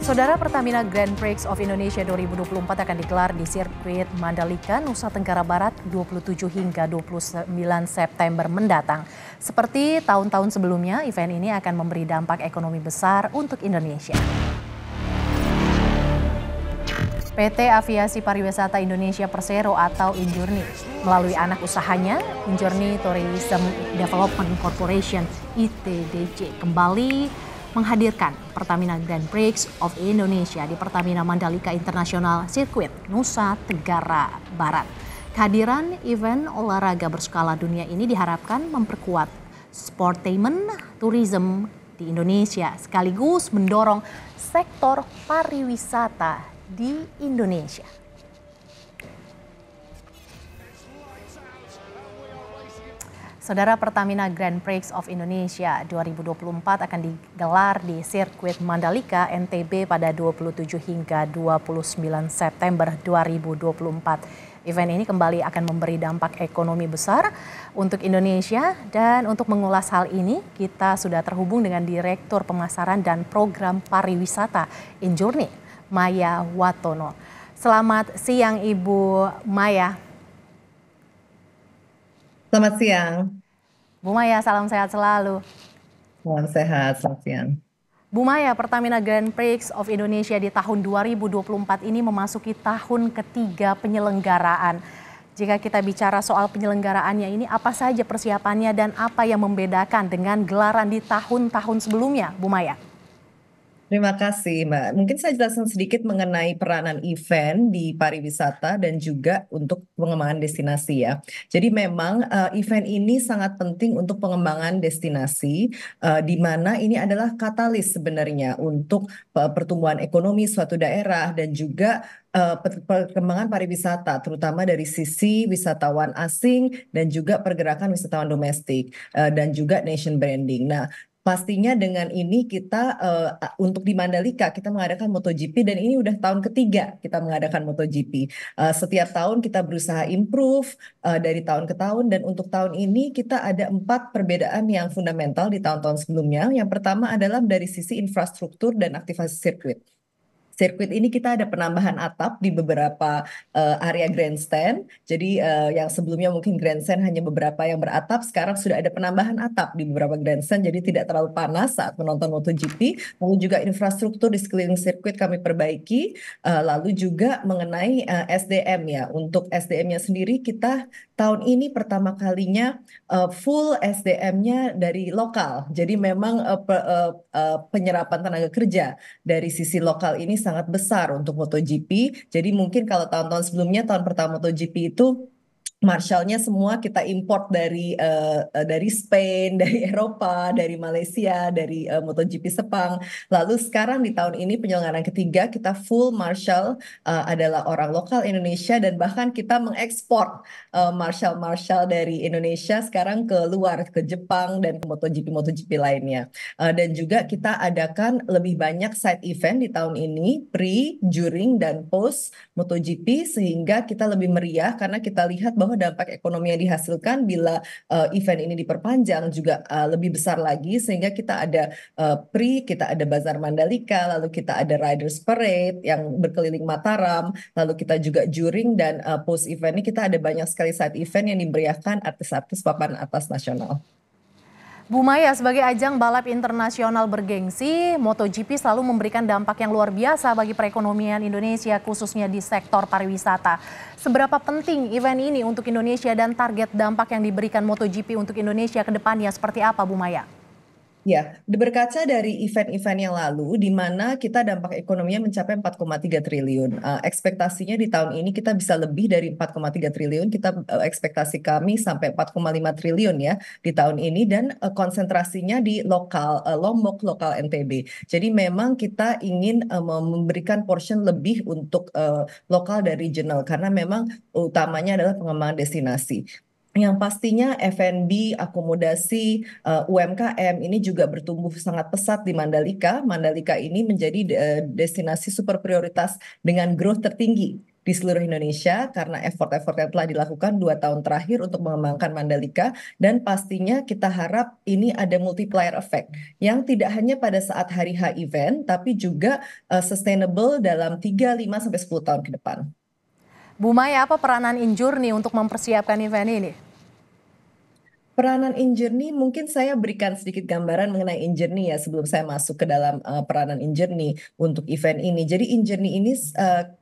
Saudara, Pertamina Grand Prix of Indonesia 2024 akan digelar di sirkuit Mandalika, Nusa Tenggara Barat 27 hingga 29 September mendatang. Seperti tahun-tahun sebelumnya, event ini akan memberi dampak ekonomi besar untuk Indonesia. PT Aviasi Pariwisata Indonesia Persero atau Injourney melalui anak usahanya Injourney Tourism Development Corporation (ITDC) kembali menghadirkan Pertamina Grand Prix of Indonesia di Pertamina Mandalika International Circuit, Nusa Tenggara Barat. Kehadiran event olahraga berskala dunia ini diharapkan memperkuat sportainment tourism di Indonesia sekaligus mendorong sektor pariwisata di Indonesia. Saudara, Pertamina Grand Prix of Indonesia 2024 akan digelar di sirkuit Mandalika NTB pada 27 hingga 29 September 2024. Event ini kembali akan memberi dampak ekonomi besar untuk Indonesia, dan untuk mengulas hal ini kita sudah terhubung dengan Direktur Pemasaran dan Program Pariwisata Injourney, Maya Watono. Selamat siang Ibu Maya. Selamat siang. Bu Maya, salam sehat selalu. Salam sehat, selamat siang. Bu Maya, Pertamina Grand Prix of Indonesia di tahun 2024 ini memasuki tahun ketiga penyelenggaraan. Jika kita bicara soal penyelenggaraannya ini, apa saja persiapannya dan apa yang membedakan dengan gelaran di tahun-tahun sebelumnya, Bu Maya? Terima kasih, Mbak. Mungkin saya jelaskan sedikit mengenai peranan event di pariwisata dan juga untuk pengembangan destinasi ya. Jadi memang event ini sangat penting untuk pengembangan destinasi, di mana ini adalah katalis sebenarnya untuk pertumbuhan ekonomi suatu daerah dan juga perkembangan pariwisata, terutama dari sisi wisatawan asing dan juga pergerakan wisatawan domestik dan juga nation branding. Nah, pastinya dengan ini kita untuk di Mandalika kita mengadakan MotoGP dan ini udah tahun ketiga kita mengadakan MotoGP. Setiap tahun kita berusaha improve dari tahun ke tahun, dan untuk tahun ini kita ada 4 perbedaan yang fundamental di tahun-tahun sebelumnya. Yang pertama adalah dari sisi infrastruktur dan aktivasi sirkuit. Sirkuit ini kita ada penambahan atap di beberapa area grandstand. Jadi yang sebelumnya mungkin grandstand hanya beberapa yang beratap, sekarang sudah ada penambahan atap di beberapa grandstand. Jadi tidak terlalu panas saat menonton MotoGP. Lalu juga infrastruktur di sekeliling sirkuit kami perbaiki. Lalu juga mengenai SDM ya. Untuk SDM-nya sendiri kita tahun ini pertama kalinya full SDM-nya dari lokal. Jadi memang penyerapan tenaga kerja dari sisi lokal ini sangat besar untuk MotoGP. Jadi mungkin kalau tahun-tahun sebelumnya, tahun pertama MotoGP itu Marshall-nya semua kita import dari Spain, dari Eropa, dari Malaysia, dari MotoGP Sepang. Lalu sekarang di tahun ini penyelenggaraan ketiga kita full Marshall adalah orang lokal Indonesia, dan bahkan kita mengekspor Marshall dari Indonesia sekarang ke luar, ke Jepang dan ke MotoGP lainnya. Dan juga kita adakan lebih banyak side event di tahun ini, pre, during, dan post MotoGP, sehingga kita lebih meriah karena kita lihat bahwa dampak ekonomi yang dihasilkan bila event ini diperpanjang juga lebih besar lagi, sehingga kita ada kita ada Bazar Mandalika, lalu kita ada Riders Parade yang berkeliling Mataram, lalu kita juga during dan post event ini kita ada banyak sekali side event yang diberiakan artis-artis papan atas nasional. Bu Maya, sebagai ajang balap internasional bergengsi, MotoGP selalu memberikan dampak yang luar biasa bagi perekonomian Indonesia, khususnya di sektor pariwisata. Seberapa penting event ini untuk Indonesia dan target dampak yang diberikan MotoGP untuk Indonesia ke depannya seperti apa, Bu Maya? Ya, berkaca dari event-event yang lalu, di mana kita dampak ekonominya mencapai 4,3 triliun. Ekspektasinya di tahun ini kita bisa lebih dari 4,3 triliun. Kita ekspektasi kami sampai 4,5 triliun ya di tahun ini, dan konsentrasinya di lokal Lombok, lokal NTB. Jadi memang kita ingin memberikan portion lebih untuk lokal dan regional, karena memang utamanya adalah pengembangan destinasi. Yang pastinya F&B, akomodasi, UMKM ini juga bertumbuh sangat pesat di Mandalika. Mandalika ini menjadi destinasi super prioritas dengan growth tertinggi di seluruh Indonesia karena effort-effort yang telah dilakukan 2 tahun terakhir untuk mengembangkan Mandalika, dan pastinya kita harap ini ada multiplier effect yang tidak hanya pada saat hari H event tapi juga sustainable dalam 3, 5 sampai 10 tahun ke depan. Bu Maya, apa peranan Injourney untuk mempersiapkan event ini? Peranan Injourney, mungkin saya berikan sedikit gambaran mengenai Injourney ya sebelum saya masuk ke dalam peranan Injourney untuk event ini. Jadi Injourney ini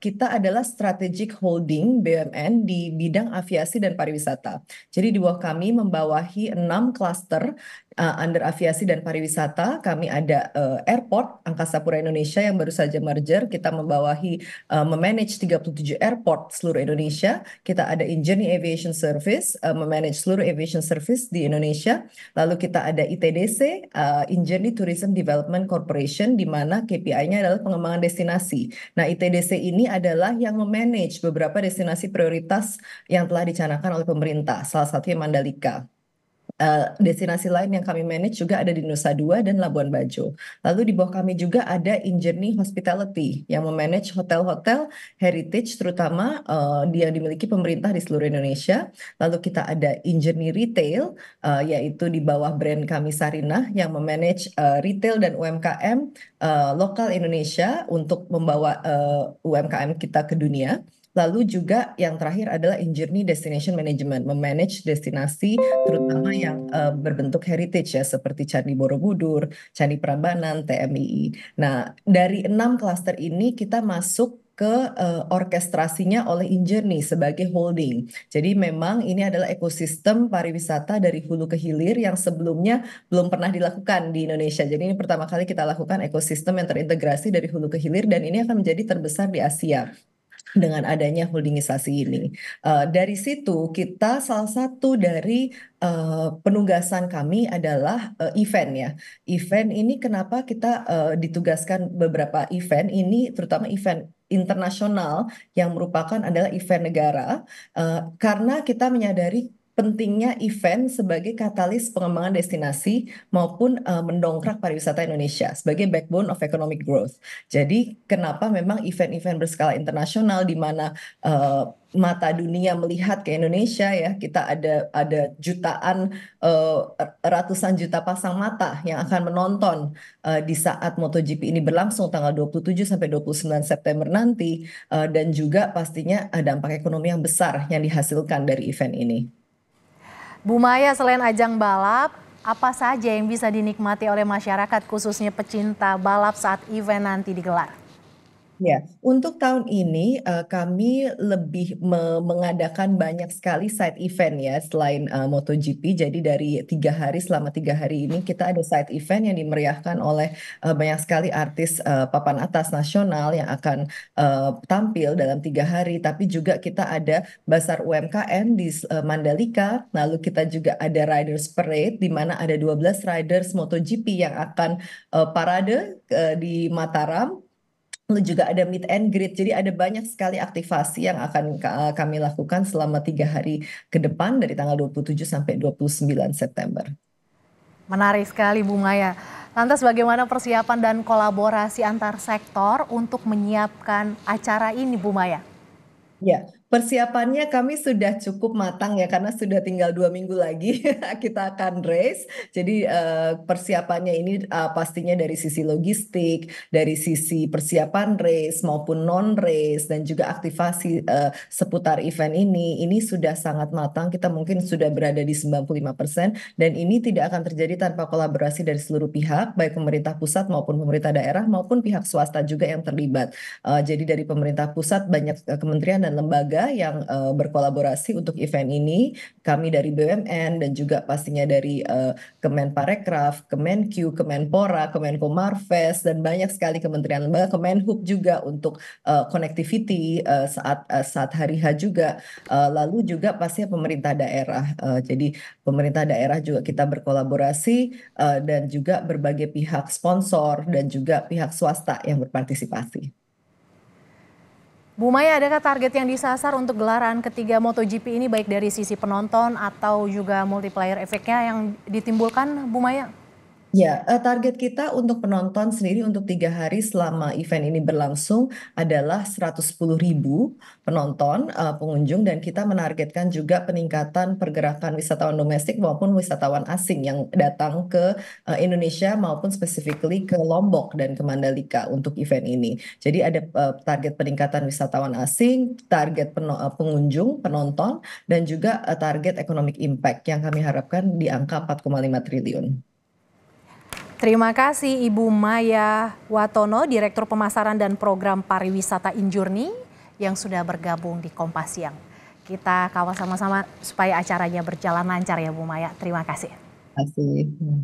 kita adalah strategic holding BUMN di bidang aviasi dan pariwisata. Jadi di bawah kami membawahi 6 klaster under aviasi dan pariwisata. Kami ada airport Angkasa Pura Indonesia yang baru saja merger. Kita membawahi memanage 37 airport seluruh Indonesia. Kita ada Injourney Aviation Service, memanage seluruh aviation service di Indonesia. Lalu kita ada ITDC, Injourney Tourism Development Corporation, di mana KPI-nya adalah pengembangan destinasi. Nah, ITDC ini adalah yang memanage beberapa destinasi prioritas yang telah dicanangkan oleh pemerintah, salah satunya Mandalika. Destinasi lain yang kami manage juga ada di Nusa Dua dan Labuan Bajo. Lalu di bawah kami juga ada Injourney Hospitality yang memanage hotel-hotel heritage terutama yang dimiliki pemerintah di seluruh Indonesia. Lalu kita ada Injourney Retail yaitu di bawah brand kami Sarinah yang memanage retail dan UMKM lokal Indonesia untuk membawa UMKM kita ke dunia. Lalu juga yang terakhir adalah Injourney Destination Management, memanage destinasi terutama yang berbentuk heritage ya seperti Candi Borobudur, Candi Prambanan, TMII. Nah, dari 6 klaster ini kita masuk ke orkestrasinya oleh Injourney sebagai holding. Jadi memang ini adalah ekosistem pariwisata dari hulu ke hilir yang sebelumnya belum pernah dilakukan di Indonesia. Jadi ini pertama kali kita lakukan ekosistem yang terintegrasi dari hulu ke hilir, dan ini akan menjadi terbesar di Asia dengan adanya holdingisasi ini. Dari situ kita salah satu dari penugasan kami adalah event ya. Event ini kenapa kita ditugaskan beberapa event ini, terutama event internasional yang merupakan adalah event negara, karena kita menyadari pentingnya event sebagai katalis pengembangan destinasi maupun mendongkrak pariwisata Indonesia sebagai backbone of economic growth. Jadi kenapa memang event-event berskala internasional di mana mata dunia melihat ke Indonesia ya, kita ada jutaan ratusan juta pasang mata yang akan menonton di saat MotoGP ini berlangsung tanggal 27 sampai 29 September nanti, dan juga pastinya dampak ekonomi yang besar yang dihasilkan dari event ini. Bu Maya, selain ajang balap, apa saja yang bisa dinikmati oleh masyarakat khususnya pecinta balap saat event nanti digelar? Ya, untuk tahun ini kami lebih mengadakan banyak sekali side event ya selain MotoGP. Jadi dari 3 hari, selama 3 hari ini kita ada side event yang dimeriahkan oleh banyak sekali artis papan atas nasional yang akan tampil dalam 3 hari. Tapi juga kita ada Basar UMKM di Mandalika. Lalu kita juga ada Riders Parade di mana ada 12 riders MotoGP yang akan parade di Mataram. Lalu juga ada meet and greet, jadi ada banyak sekali aktivasi yang akan kami lakukan selama 3 hari ke depan dari tanggal 27 sampai 29 September. Menarik sekali Bu Maya. Lantas bagaimana persiapan dan kolaborasi antar sektor untuk menyiapkan acara ini Bu Maya? Ya, persiapannya kami sudah cukup matang ya karena sudah tinggal 2 minggu lagi kita akan race. Jadi persiapannya ini pastinya dari sisi logistik, dari sisi persiapan race maupun non race dan juga aktivasi seputar event ini sudah sangat matang. Kita mungkin sudah berada di 95% dan ini tidak akan terjadi tanpa kolaborasi dari seluruh pihak, baik pemerintah pusat maupun pemerintah daerah maupun pihak swasta juga yang terlibat. Jadi dari pemerintah pusat banyak kementerian dan lembaga yang berkolaborasi untuk event ini. Kami dari BUMN dan juga pastinya dari Kemenparekraf, Kemenq, Kemenpora, Kemenko Marves dan banyak sekali kementerian lembaga, Kemenhub juga untuk connectivity saat hari H juga. Lalu juga pastinya pemerintah daerah. Jadi pemerintah daerah juga kita berkolaborasi dan juga berbagai pihak sponsor dan juga pihak swasta yang berpartisipasi. Bu Maya, adakah target yang disasar untuk gelaran ketiga MotoGP ini baik dari sisi penonton atau juga multiplier efeknya yang ditimbulkan Bu Maya? Ya, target kita untuk penonton sendiri untuk 3 hari selama event ini berlangsung adalah 110.000 penonton, pengunjung, dan kita menargetkan juga peningkatan pergerakan wisatawan domestik maupun wisatawan asing yang datang ke Indonesia maupun specifically ke Lombok dan ke Mandalika untuk event ini. Jadi ada target peningkatan wisatawan asing, target pengunjung, penonton, dan juga target economic impact yang kami harapkan di angka 4,5 triliun. Terima kasih Ibu Maya Watono, Direktur Pemasaran dan Program Pariwisata Injourney yang sudah bergabung di Kompas Siang. Kita kawal sama-sama supaya acaranya berjalan lancar ya Bu Maya. Terima kasih. Terima kasih.